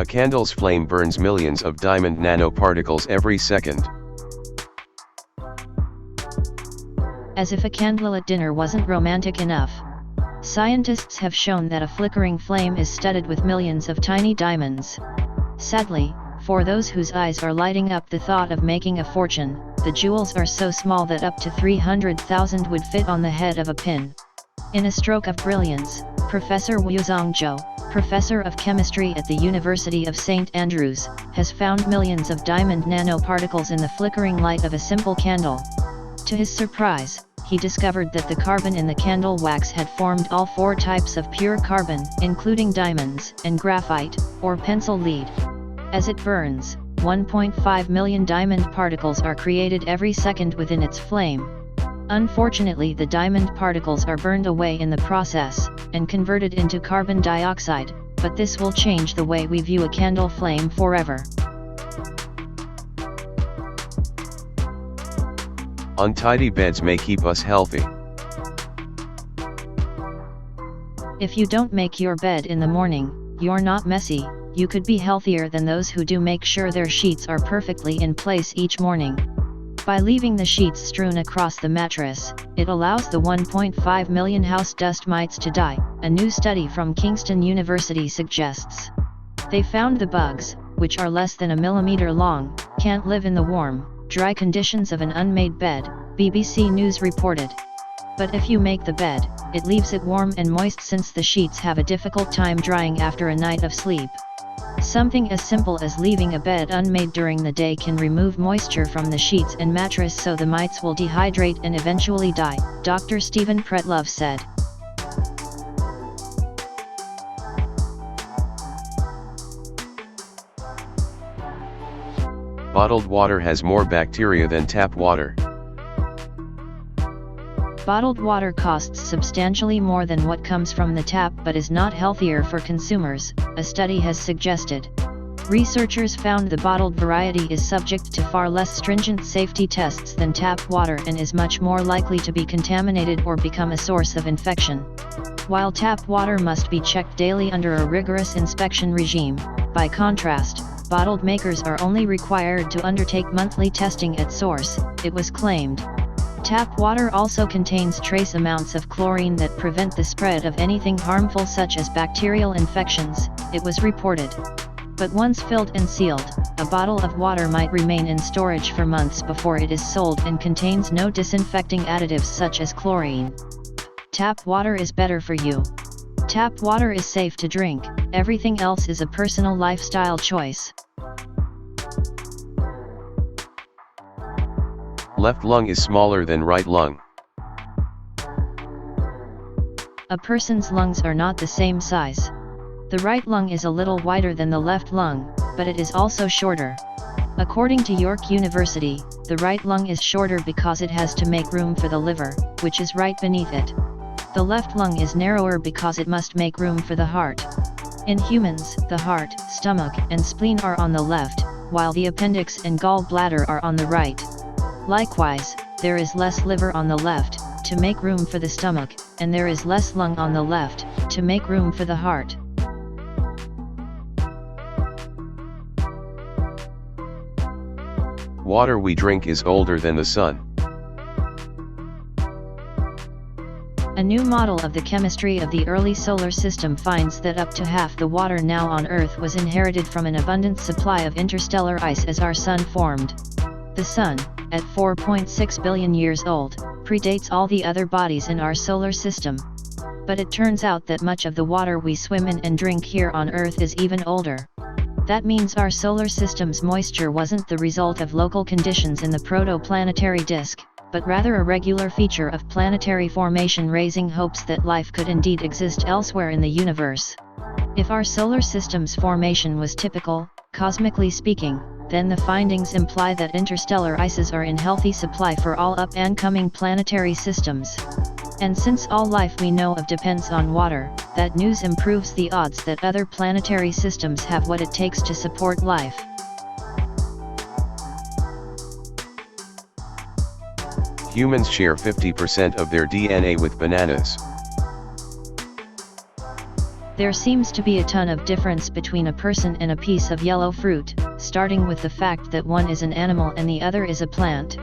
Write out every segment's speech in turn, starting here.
A candle's flame burns millions of diamond nanoparticles every second. As if a candlelit dinner wasn't romantic enough. Scientists have shown that a flickering flame is studded with millions of tiny diamonds. Sadly, for those whose eyes are lighting up the thought of making a fortune, the jewels are so small that up to 300,000 would fit on the head of a pin. In a stroke of brilliance, Professor Wuzong Zhou, professor of chemistry at the University of St. Andrews, has found millions of diamond nanoparticles in the flickering light of a simple candle. To his surprise, he discovered that the carbon in the candle wax had formed all 4 types of pure carbon, including diamonds and graphite, or pencil lead. As it burns, 1.5 million diamond particles are created every second within its flame. Unfortunately, the diamond particles are burned away in the process, and converted into carbon dioxide, but this will change the way we view a candle flame forever. Untidy beds may keep us healthy. If you don't make your bed in the morning, you're not messy. You could be healthier than those who do make sure their sheets are perfectly in place each morning. By leaving the sheets strewn across the mattress, it allows the 1.5 million house dust mites to die, a new study from Kingston University suggests. They found the bugs, which are less than a millimeter long, can't live in the warm, dry conditions of an unmade bed, BBC News reported. But if you make the bed, it leaves it warm and moist since the sheets have a difficult time drying after a night of sleep. Something as simple as leaving a bed unmade during the day can remove moisture from the sheets and mattress so the mites will dehydrate and eventually die, Dr. Stephen Pretlove said. Bottled water has more bacteria than tap water. Bottled water costs substantially more than what comes from the tap but is not healthier for consumers, a study has suggested. Researchers found the bottled variety is subject to far less stringent safety tests than tap water and is much more likely to be contaminated or become a source of infection. While tap water must be checked daily under a rigorous inspection regime, by contrast, bottled makers are only required to undertake monthly testing at source, it was claimed. Tap water also contains trace amounts of chlorine that prevent the spread of anything harmful such as bacterial infections, it was reported. But once filled and sealed, a bottle of water might remain in storage for months before it is sold and contains no disinfecting additives such as chlorine. Tap water is better for you. Tap water is safe to drink, everything else is a personal lifestyle choice. Left lung is smaller than right lung. A person's lungs are not the same size. The right lung is a little wider than the left lung, but it is also shorter. According to York University, the right lung is shorter because it has to make room for the liver, which is right beneath it. The left lung is narrower because it must make room for the heart. In humans, the heart, stomach, and spleen are on the left, while the appendix and gallbladder are on the right. Likewise, there is less liver on the left, to make room for the stomach, and there is less lung on the left, to make room for the heart. Water we drink is older than the sun. A new model of the chemistry of the early solar system finds that up to half the water now on Earth was inherited from an abundant supply of interstellar ice as our sun formed. The sun, at 4.6 billion years old, predates all the other bodies in our solar system. But it turns out that much of the water we swim in and drink here on Earth is even older. That means our solar system's moisture wasn't the result of local conditions in the protoplanetary disk, but rather a regular feature of planetary formation, raising hopes that life could indeed exist elsewhere in the universe. If our solar system's formation was typical, cosmically speaking, then the findings imply that interstellar ices are in healthy supply for all up-and-coming planetary systems. And since all life we know of depends on water, that news improves the odds that other planetary systems have what it takes to support life. Humans share 50% of their DNA with bananas. There seems to be a ton of difference between a person and a piece of yellow fruit, starting with the fact that one is an animal and the other is a plant.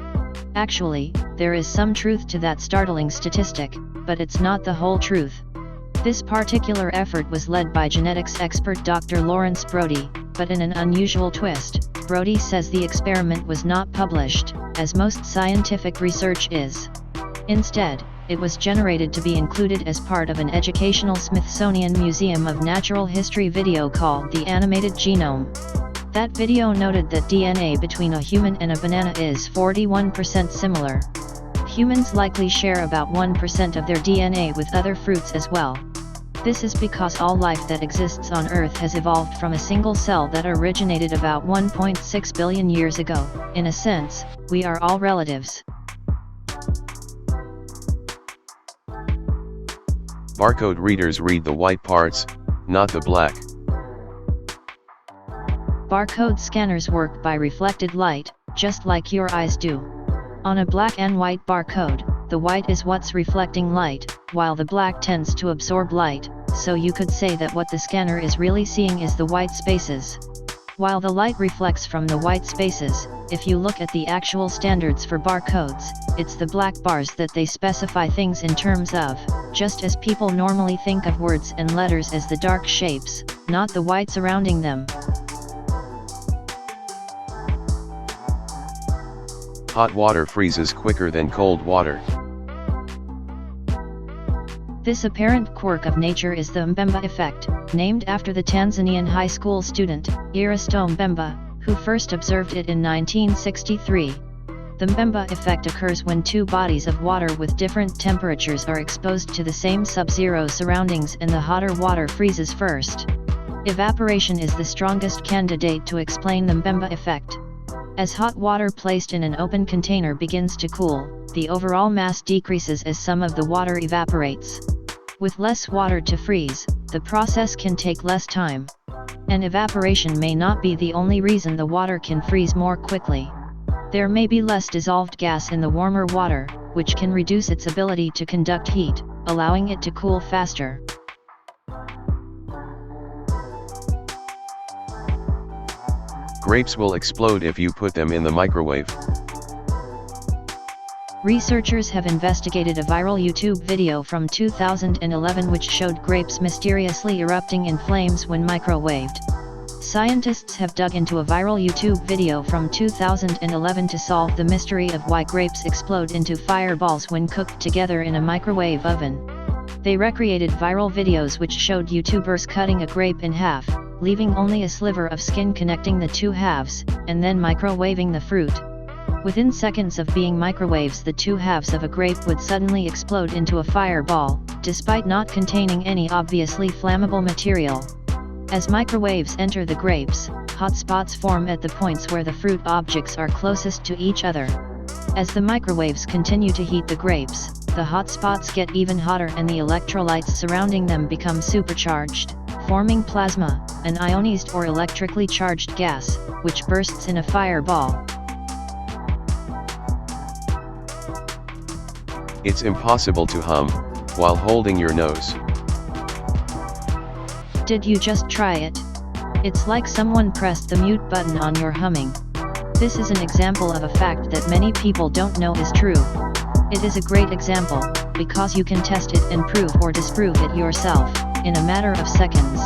Actually, there is some truth to that startling statistic, but it's not the whole truth. This particular effort was led by genetics expert Dr. Lawrence Brody, but in an unusual twist. Brody says the experiment was not published, as most scientific research is. Instead, it was generated to be included as part of an educational Smithsonian Museum of Natural History video called The Animated Genome. That video noted that DNA between a human and a banana is 41% similar. Humans likely share about 1% of their DNA with other fruits as well. This is because all life that exists on Earth has evolved from a single cell that originated about 1.6 billion years ago. In a sense, we are all relatives. Barcode readers read the white parts, not the black. Barcode scanners work by reflected light, just like your eyes do. On a black and white barcode, the white is what's reflecting light, while the black tends to absorb light, so you could say that what the scanner is really seeing is the white spaces. While the light reflects from the white spaces, if you look at the actual standards for barcodes, it's the black bars that they specify things in terms of, just as people normally think of words and letters as the dark shapes, not the white surrounding them. Hot water freezes quicker than cold water. This apparent quirk of nature is the Mbemba effect, named after the Tanzanian high school student, Erasto Mbemba, who first observed it in 1963. The Mbemba effect occurs when two bodies of water with different temperatures are exposed to the same sub-zero surroundings and the hotter water freezes first. Evaporation is the strongest candidate to explain the Mbemba effect. As hot water placed in an open container begins to cool, the overall mass decreases as some of the water evaporates. With less water to freeze, the process can take less time. And evaporation may not be the only reason the water can freeze more quickly. There may be less dissolved gas in the warmer water, which can reduce its ability to conduct heat, allowing it to cool faster. Grapes will explode if you put them in the microwave. Researchers have investigated a viral YouTube video from 2011 which showed grapes mysteriously erupting in flames when microwaved. Scientists have dug into a viral YouTube video from 2011 to solve the mystery of why grapes explode into fireballs when cooked together in a microwave oven. They recreated viral videos which showed YouTubers cutting a grape in half, leaving only a sliver of skin connecting the two halves, and then microwaving the fruit. Within seconds of being microwaved, the two halves of a grape would suddenly explode into a fireball, despite not containing any obviously flammable material. As microwaves enter the grapes, hot spots form at the points where the fruit objects are closest to each other. As the microwaves continue to heat the grapes, the hot spots get even hotter and the electrolytes surrounding them become supercharged, forming plasma, an ionized or electrically charged gas, which bursts in a fireball. It's impossible to hum while holding your nose. Did you just try it? It's like someone pressed the mute button on your humming. This is an example of a fact that many people don't know is true. It is a great example, because you can test it and prove or disprove it yourself, in a matter of seconds.